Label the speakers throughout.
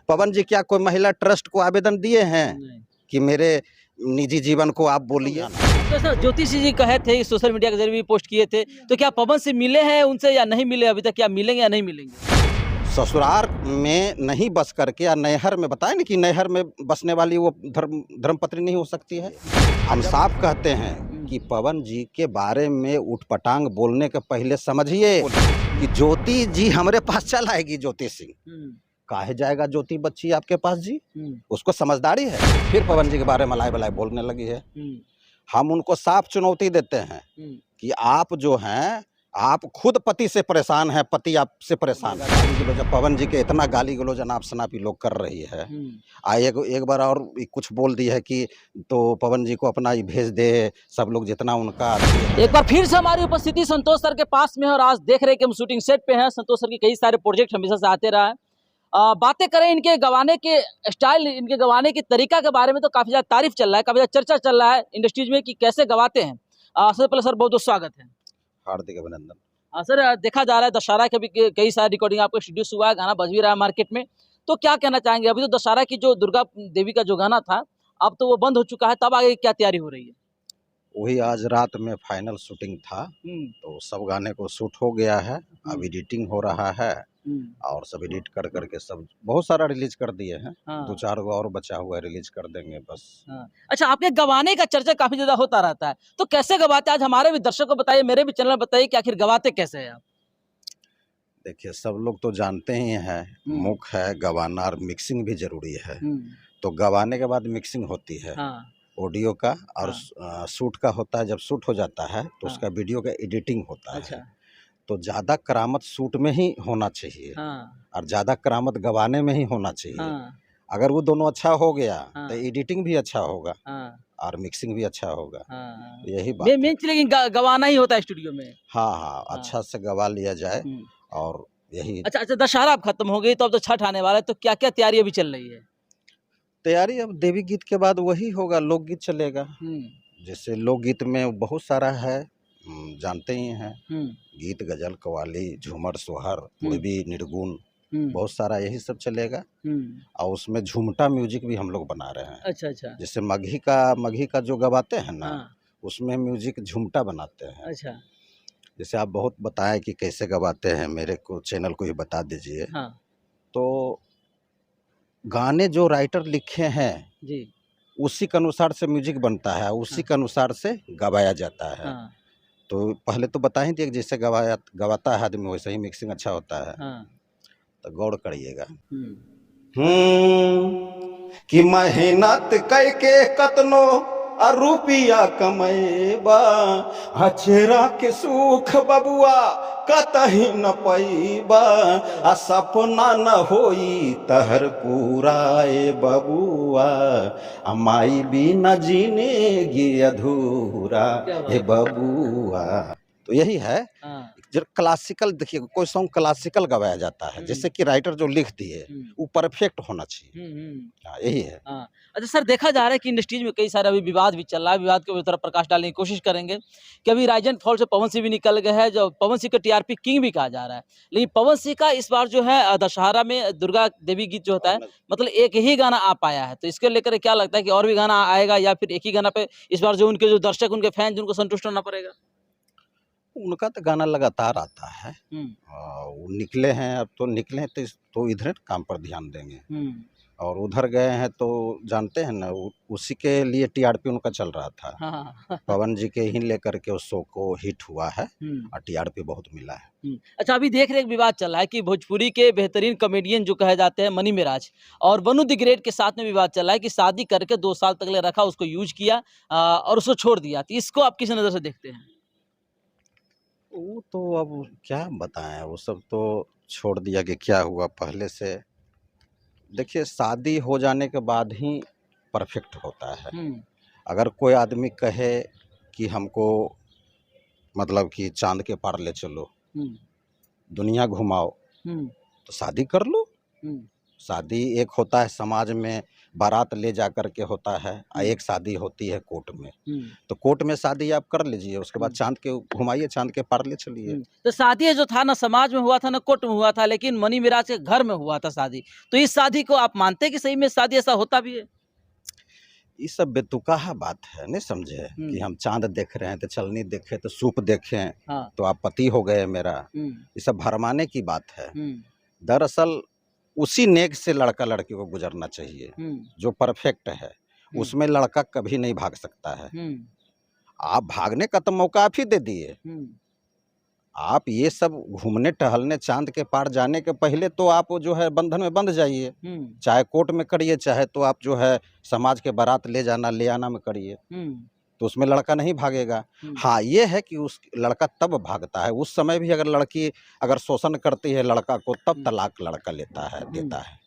Speaker 1: पवन जी क्या कोई महिला ट्रस्ट को आवेदन दिए हैं कि मेरे निजी जीवन को आप बोलिए?
Speaker 2: तो सर ज्योतिषी जी कहे थे, सोशल मीडिया के जरिए भी पोस्ट किए थे, तो क्या पवन से मिले हैं उनसे या नहीं मिले अभी तक? क्या मिलेंगे या नहीं मिलेंगे?
Speaker 1: ससुराल में नहीं बस करके या नैहर में, बताए ना कि नैहर में बसने वाली वो धर्मपत्नी नहीं हो सकती है। हम साफ कहते हैं कि पवन जी के बारे में उठपटांग बोलने के पहले समझिए कि ज्योति जी हमारे पास चल आएगी। ज्योति सिंह काहे जाएगा ज्योति बच्ची आपके पास जी? उसको समझदारी है। फिर पवन जी के बारे में लाई बलाई बोलने लगी है। हम उनको साफ चुनौती देते हैं कि आप जो हैं, आप खुद पति से परेशान हैं, पति आपसे परेशान है। गाली गलौज पवन जी के इतना गाली गलौज अनाप शनापी लोग कर रही है। एक बार और कुछ बोल दी है कि तो पवन जी को अपना ही भेज दे, सब लोग जितना उनका।
Speaker 2: एक बार फिर से हमारी उपस्थिति संतोष सर के पास में है और आज देख रहे हैं कि हम शूटिंग सेट पे हैं। संतोष सर के कई सारे प्रोजेक्ट हमेशा से आते रहा है। बातें करें इनके गवाने के स्टाइल, इनके गवाने के तरीका के बारे में तो काफी ज्यादा तारीफ चल रहा है, काफी ज्यादा चर्चा चल रहा है इंडस्ट्रीज में कि कैसे गवाते हैं। सबसे पहले सर बहुत बहुत स्वागत है,
Speaker 1: हार्दिक अभिनंदन।
Speaker 2: सर देखा जा रहा है दशहरा के भी कई सारी रिकॉर्डिंग आपको इंट्रोड्यूस हुआ है, गाना बज भी रहा है मार्केट में, तो क्या कहना चाहेंगे? अभी तो दशहरा की जो दुर्गा देवी का जो गाना था अब तो वो बंद हो चुका है, तब आगे क्या तैयारी हो रही है?
Speaker 1: वही आज रात में फाइनल शूटिंग था, तो सब गाने को शूट हो गया है, अब एडिटिंग हो रहा है और सब एडिट कर करके सब बहुत सारा रिलीज कर दिए हैं। 2-4 गो और बचा हुआ है, रिलीज कर देंगे बस।
Speaker 2: अच्छा, आपके गवाने का चर्चा काफी ज्यादा होता रहता है, तो कैसे गवाते हैं? आज हमारे भी दर्शकों को बताइए, मेरे भी चैनल बताइए कि आखिर गवाते कैसे हैं आप?
Speaker 1: देखिए सब लोग तो जानते ही हैं, मुख है गवाना और मिक्सिंग भी जरूरी है। तो गवाने के बाद मिक्सिंग होती है ऑडियो का और शूट का होता है। जब शूट हो जाता है तो उसका वीडियो का एडिटिंग होता है। तो ज़्यादा करामत शूट में ही होना चाहिए और ज़्यादा करामत गवाने में ही होना चाहिए। अगर वो दोनों अच्छा हो गया तो एडिटिंग भी अच्छा होगा और मिक्सिंग भी अच्छा होगा। यही बात
Speaker 2: मेन लेकिन गवाना ही होता है स्टूडियो में।
Speaker 1: हाँ, अच्छा से गवा लिया जाए और यही।
Speaker 2: अच्छा, दशहरा अब खत्म हो गई तो अब तो छठ आने वाला है, तो क्या क्या तैयारी अभी चल रही है?
Speaker 1: तैयारी अब देवी गीत के बाद वही होगा, लोकगीत चलेगा। जैसे लोकगीत में बहुत सारा है, जानते ही हैं, गीत गजल कव्वाली झूमर सोहर पूर्वी निर्गुण, बहुत सारा यही सब चलेगा। और उसमें झूमटा म्यूजिक भी हम लोग बना रहे हैं।
Speaker 2: अच्छा।
Speaker 1: जैसे मघी का जो गवाते हैं ना, उसमें म्यूजिक झूमटा बनाते हैं।
Speaker 2: अच्छा,
Speaker 1: जैसे आप बहुत बताएं कि कैसे गवाते हैं, मेरे को चैनल को ही बता दीजिए। तो गाने जो राइटर लिखे हैं जी, उसी के अनुसार से म्यूजिक बनता है, उसी के अनुसार से गवाया जाता है। तो पहले तो बता ही दिए, जैसे गवाता है आदमी वैसे ही मिक्सिंग अच्छा होता है। तो गौर करिएगा। कि मेहनत करके कतनो रुपया कमेबा, हचेरा के सुख बबुआ कतही न पैबा, आ सपना न होई तहर पूराए बबुआ, माई बिना जिंदगी अधूरा हे बबुआ। तो यही है जो क्लासिकल, देखिए कोई सॉन्ग क्लासिकल गवाया जाता है, जैसे कि राइटर जो लिख दिए वो परफेक्ट होना चाहिए। यही है।
Speaker 2: अच्छा सर, देखा जा रहा है कि इंडस्ट्रीज में कई सारे अभी विवाद भी चल रहा है, विवाद के तरफ प्रकाश डालने की कोशिश करेंगे कि अभी राइजन फॉल से पवन सिंह भी निकल गए हैं, जो पवन सिंह का टीआरपी किंग भी कहा जा रहा है, लेकिन पवन सिंह का इस बार जो है दशहरा में दुर्गा देवी गीत जो होता है, मतलब एक ही गाना आ पाया है, तो इसके लेकर क्या लगता है कि और भी गाना आएगा या फिर एक ही गाना पे इस बार जो उनके जो दर्शक, उनके फैन, जिनको संतुष्ट होना पड़ेगा?
Speaker 1: उनका तो गाना लगातार आता है, वो निकले हैं, अब तो निकले हैं तो इधर काम पर ध्यान देंगे, और उधर गए हैं तो जानते हैं ना, उसी के लिए टीआरपी उनका चल रहा था। पवन जी के ही लेकर के उस शो को हिट हुआ है और टीआरपी बहुत मिला है।
Speaker 2: अच्छा, अभी देख रहे एक विवाद चल रहा है कि भोजपुरी के बेहतरीन कॉमेडियन जो कहे जाते हैं मनी मेराज और वनु द ग्रेट के साथ में विवाद चल रहा है कि शादी करके 2 साल तक ले रखा, उसको यूज किया और उसको छोड़ दिया, तो इसको आप किस नज़र से देखते हैं?
Speaker 1: वो तो अब क्या बताएं, वो सब तो छोड़ दिया कि क्या हुआ पहले से। देखिए शादी हो जाने के बाद ही परफेक्ट होता है। अगर कोई आदमी कहे कि हमको मतलब कि चांद के पार ले चलो, दुनिया घुमाओ, तो शादी कर लो। शादी एक होता है समाज में बारात ले जा कर के होता है, और एक शादी होती है कोर्ट में। तो कोर्ट में शादी आप कर लीजिए, उसके बाद चांद के घुमाइए, चांद के पार ले चलिए।
Speaker 2: तो शादी जो था ना समाज में हुआ था ना कोर्ट में हुआ था, लेकिन मनी मिराज के घर में हुआ था शादी। तो इस शादी को आप मानते हैं कि सही में शादी ऐसा होता भी है?
Speaker 1: ये सब बेतुकाहा बात है, नहीं समझे कि हम चांद देख रहे हैं तो चलनी देखे तो सूप देखें
Speaker 2: हाँ।
Speaker 1: तो आप पति हो गए मेरा। ये सब भरमाने की बात है। दरअसल उसी नेक से लड़का लड़की को गुजरना चाहिए जो परफेक्ट है, उसमें लड़का कभी नहीं भाग सकता है। आप भागने का तो मौका आप ही दे दिए। आप ये सब घूमने टहलने चांद के पार जाने के पहले तो आप जो है बंधन में बंध जाइए, चाहे कोर्ट में करिए, चाहे तो आप जो है समाज के बारात ले जाना ले आना में करिए, तो उसमें लड़का नहीं भागेगा। हाँ, ये है कि उस लड़का तब भागता है, उस समय भी अगर लड़की अगर शोषण करती है लड़का को, तब तलाक लड़का लेता है, देता है।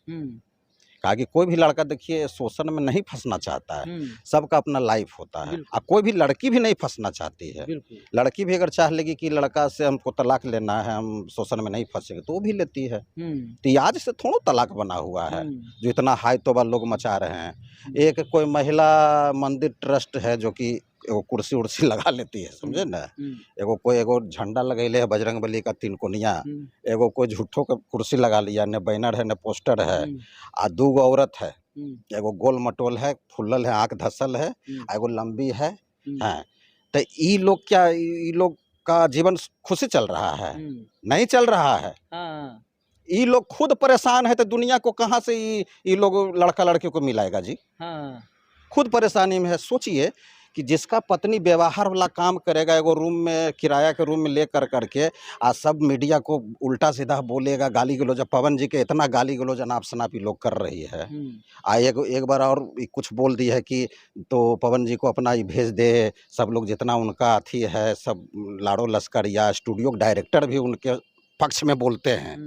Speaker 1: कहा कि कोई भी लड़का देखिए शोषण में नहीं फंसना चाहता है, सबका अपना लाइफ होता है। और कोई भी लड़की भी नहीं फंसना चाहती है। लड़की भी अगर चाह लेगी कि लड़का से हमको तलाक लेना है, हम शोषण में नहीं फंसेंगे, तो वो भी लेती है। तो ये आज से थोड़ा तलाक बना हुआ है जो इतना हाई तोबा लोग मचा रहे हैं। एक कोई महिला मंदिर ट्रस्ट है जो कि एगो कुर्सी उर्सी लगा लेती है, समझे ना। एगो झंडा लगैले है बजरंगबली का 3 कोनिया, एगो कोई झूठो का कुर्सी लगा लिया, न बैनर है न पोस्टर है। आ 2 औरत है, एगो गोल मटोल है, फुलल है, आँख धसल है, एगो लंबी है। हाँ, तो ई लोग क्या, ई लोग का जीवन खुशी चल रहा है? नहीं चल रहा है। ई लोग खुद परेशान है, तो दुनिया को कहाँ से ई लोग लड़का लड़की को मिलाएगा जी? खुद परेशानी में है। सोचिए कि जिसका पत्नी व्यवहार वाला काम करेगा, एगो रूम में किराया के रूम में ले कर करके सब मीडिया को उल्टा सीधा बोलेगा, गाली गलौज। पवन जी के इतना गाली गलौज अनाप शनापी लोग कर रही है। एक बार और कुछ बोल दी है कि तो पवन जी को अपना ही भेज दे, सब लोग जितना उनका अथी है, सब लाड़ो लश्कर या स्टूडियो डायरेक्टर भी उनके पक्ष में बोलते हैं,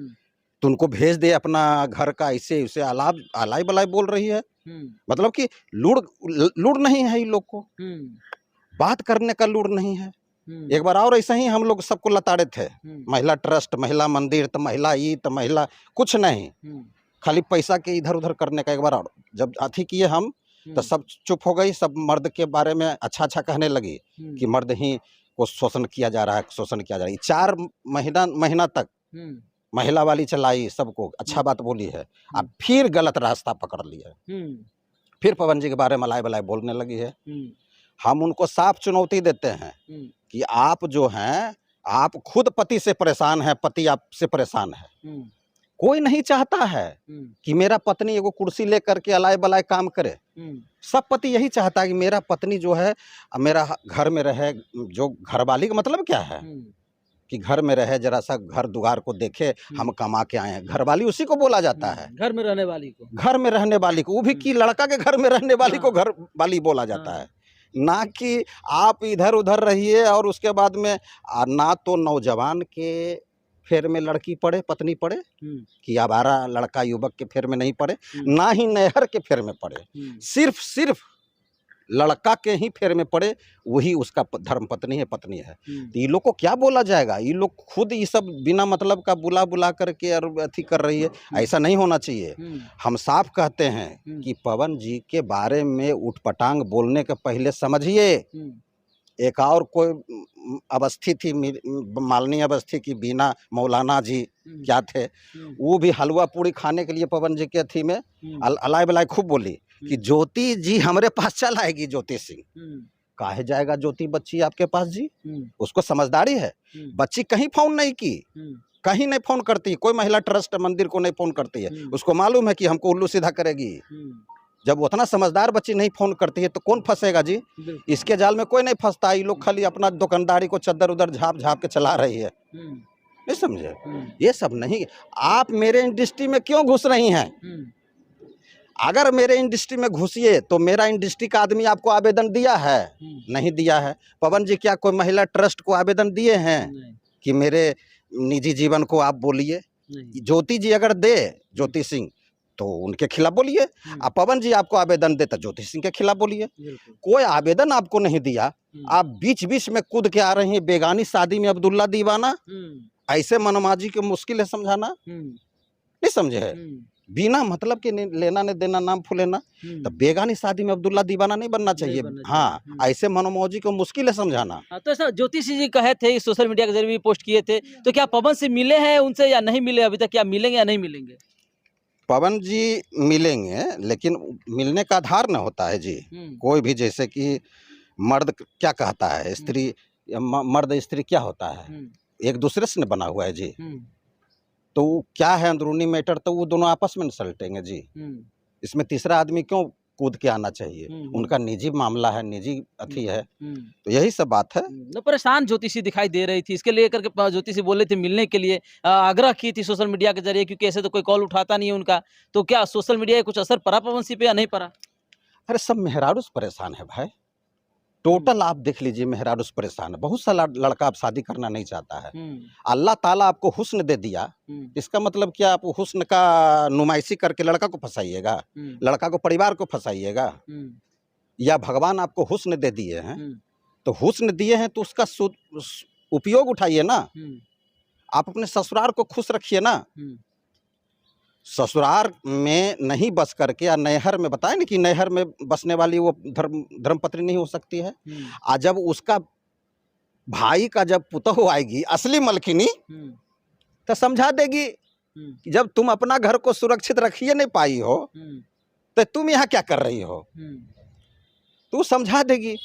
Speaker 1: तो उनको भेज दे अपना घर का। ऐसे उसे आलाई बलाई बोल रही है। मतलब कि लूड़ नहीं है इन लोग को, बात करने का लूड़ नहीं है। एक बार और ऐसा ही हम लोग सबको लताड़े थे, महिला ट्रस्ट, महिला मंदिर, तो महिला ई, तो महिला कुछ नहीं, खाली पैसा के इधर उधर करने का। एक बार और जब अथी किए हम, तो सब चुप हो गई, सब मर्द के बारे में अच्छा अच्छा कहने लगी कि मर्द ही को शोषण किया जा रहा है, शोषण किया जा रहा है। 4 महीना तक महिला वाली चलाई, सबको अच्छा बात बोली है। अब फिर गलत रास्ता पकड़ लिया, फिर पवन जी के बारे में मलाई बलाई बोलने लगी है। हम उनको साफ चुनौती देते हैं कि आप जो हैं, आप खुद पति से परेशान हैं, पति आपसे परेशान है। कोई नहीं चाहता है कि मेरा पत्नी एगो कुर्सी लेकर के अलाय बलाय काम करे। सब पति यही चाहता है कि मेरा पत्नी जो है मेरा घर में रहे। जो घरवाली का मतलब क्या है कि घर में रहे, जरा सा घर दुआर को देखे, हम कमा के आए हैं। घरवाली उसी को बोला जाता है,
Speaker 2: घर में रहने वाली को,
Speaker 1: घर में रहने वाली को। वो भी कि लड़का के घर में रहने वाली को घर वाली बोला जाता है, ना कि आप इधर उधर रहिए और उसके बाद में ना तो नौजवान के फेर में लड़की पड़े, पत्नी पड़े, कि आवारा लड़का युवक के फेर में नहीं पड़े, ना ही नहर के फेर में पड़े, सिर्फ लड़का के ही फेर में पड़े, वही उसका धर्म पत्नी है, पत्नी है। तो ये लोग को क्या बोला जाएगा? ये लोग खुद ये सब बिना मतलब का बुला करके और अथी कर रही है। ऐसा नहीं होना चाहिए। हम साफ कहते हैं कि पवन जी के बारे में उठपटांग बोलने के पहले समझिए। एक और कोई अवस्थी थी, मालनी अवस्थी की बीना मौलाना जी क्या थे, वो भी हलवा पूड़ी खाने के लिए पवन जी के अथी में अलाय बलाय खूब बोली कि ज्योति जी हमारे पास चल आएगी, ज्योति सिंह। काहे जाएगा ज्योति बच्ची आपके पास जी? उसको समझदारी है। बच्ची कहीं फोन नहीं की, कहीं नहीं फोन करती, कोई महिला ट्रस्ट मंदिर को नहीं फोन करती है। उसको मालूम है कि हमको उल्लू सीधा करेगी। जब उतना समझदार बच्ची नहीं फोन करती है तो कौन फंसेगा जी? इसके जाल में कोई नहीं फंसता। ये लोग खाली अपना दुकानदारी को चद्दर उधर झाप झाप के चला रही है, नहीं समझे? ये सब नहीं। आप मेरे इंडस्ट्री में क्यों घुस रही हैं? अगर मेरे इंडस्ट्री में घुसिए तो मेरा इंडस्ट्री का आदमी आपको आवेदन दिया है? नहीं दिया है। पवन जी क्या कोई महिला ट्रस्ट को आवेदन दिए हैं कि मेरे निजी जीवन को आप बोलिए? ज्योति जी अगर दे, ज्योति सिंह, तो उनके खिलाफ बोलिए। अब पवन जी आपको आवेदन देता, ज्योति सिंह के खिलाफ बोलिए। कोई आवेदन आपको नहीं दिया, आप बीच बीच में कूद के आ रही हैं। बेगानी शादी में अब्दुल्ला दीवाना, ऐसे मनमाजी के मुश्किल है समझाना, नहीं समझे है? बिना मतलब के लेना न देना, नाम फुलेना। तो बेगानी शादी में अब्दुल्ला दीवाना नहीं बनना चाहिए।
Speaker 2: बनना चाहिए।
Speaker 1: हाँ, ऐसे मनोमौजी को मुश्किल है समझाना।
Speaker 2: हाँ, तो ऐसा ज्योतिषी जी कहे थे, सोशल मीडिया के जरिए भी पोस्ट किए थे, तो क्या पवन सिंह मिले हैं उनसे या नहीं मिले अभी तक? क्या मिलेंगे या नहीं मिलेंगे?
Speaker 1: पवन जी मिलेंगे, लेकिन मिलने का आधार न होता है जी। कोई भी, जैसे कि मर्द क्या कहता है, स्त्री या मर्द स्त्री क्या होता है, एक दूसरे से न बना हुआ है जी। तो वो क्या है अंदरूनी मैटर, तो वो दोनों आपस में सलटेंगे जी। इसमें तीसरा आदमी क्यों कूद के आना चाहिए? उनका निजी मामला है, निजी अथी है। तो यही सब बात है।
Speaker 2: तो परेशान ज्योतिषी दिखाई दे रही थी, इसके लिए करके ज्योतिषी बोले थे मिलने के लिए, आग्रह की थी सोशल मीडिया के जरिए, क्योंकि ऐसे तो कोई कॉल उठाता नहीं है उनका। तो क्या सोशल मीडिया का कुछ असर पड़ा पवन सिंह पे या नहीं पड़ा?
Speaker 1: अरे सब मेहरारू से परेशान है भाई। टोटल आप देख लीजिए, मेहरारू से परेशान है। बहुत सा लड़का अब शादी करना नहीं चाहता है। अल्लाह ताला आपको हुस्न दे दिया, इसका मतलब क्या आप हुस्न का नुमाइशी करके लड़का को फंसाइएगा, लड़का को परिवार को फंसाइएगा? या भगवान आपको हुस्न दे दिए हैं, तो हुस्न दिए हैं तो उसका उपयोग उठाइए ना। आप अपने ससुराल को खुश रखिए ना। ससुराल में नहीं बस करके या नैहर में, बताए ना कि नैहर में बसने वाली वो धर्मपत्नी नहीं हो सकती है। आज जब उसका भाई का जब पुतहु आएगी असली मलकिनी, तो समझा देगी कि जब तुम अपना घर को सुरक्षित रखिए नहीं पाई हो, तो तुम यहाँ क्या कर रही हो, तो समझा देगी।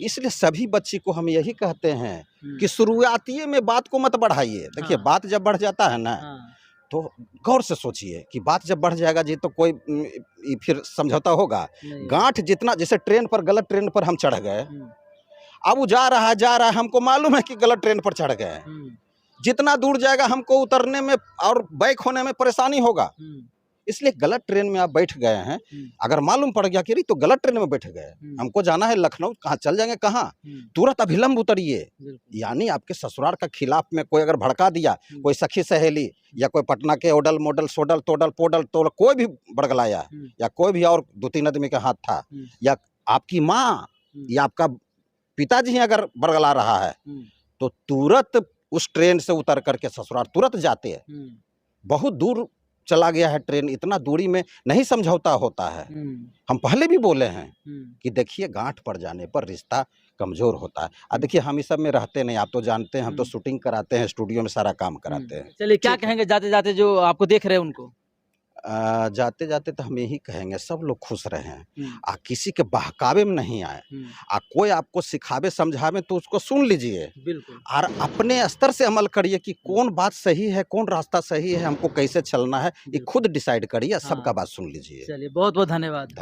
Speaker 1: इसलिए सभी बच्ची को हम यही कहते हैं कि शुरुआती में बात को मत बढ़ाइए। देखिए, बात जब बढ़ जाता है ना, तो गौर से सोचिए कि बात जब बढ़ जाएगा जी, तो कोई फिर समझौता होगा। गांठ जितना, जैसे ट्रेन पर, गलत ट्रेन पर हम चढ़ गए, अब वो जा रहा है, हमको मालूम है कि गलत ट्रेन पर चढ़ गए। जितना दूर जाएगा हमको उतरने में और बैक होने में परेशानी होगा। इसलिए गलत ट्रेन में आप बैठ गए हैं, अगर मालूम पड़ गया कि तो गलत ट्रेन में बैठ गए, हमको जाना है लखनऊ, कहाँ चल जाएंगे, कहाँ, तुरंत अभिलंब उतरिए। यानी आपके ससुराल का खिलाफ में कोई अगर भड़का दिया, कोई सखी सहेली या कोई पटना के ओडल मोडल सोडल तोडल पोडल तोड़ कोई भी बड़गलाया, या कोई भी और 2-3 आदमी का हाथ था, या आपकी माँ या आपका पिताजी अगर बड़गला रहा है, तो तुरंत उस ट्रेन से उतर करके ससुराल तुरंत जाते हैं। बहुत दूर चला गया है ट्रेन, इतना दूरी में नहीं समझौता होता है। हम पहले भी बोले हैं कि देखिए, गांठ पड़ जाने पर रिश्ता कमजोर होता है। अब देखिए, हम इस सब में रहते नहीं, आप तो जानते हैं, हम तो शूटिंग कराते हैं, स्टूडियो में सारा काम कराते हैं।
Speaker 2: चलिए, क्या कहेंगे जाते जाते जो आपको देख रहे हैं उनको?
Speaker 1: जाते जाते तो हम यही कहेंगे, सब लोग खुश रहें, किसी के बहकावे में नहीं आए। कोई आपको सिखावे समझावे तो उसको सुन लीजिए, बिल्कुल, और अपने स्तर से अमल करिए कि कौन बात सही है, कौन रास्ता सही है, हमको कैसे चलना है, ये खुद डिसाइड करिए। सबका बात सुन लीजिए।
Speaker 2: चलिए, बहुत बहुत धन्यवाद।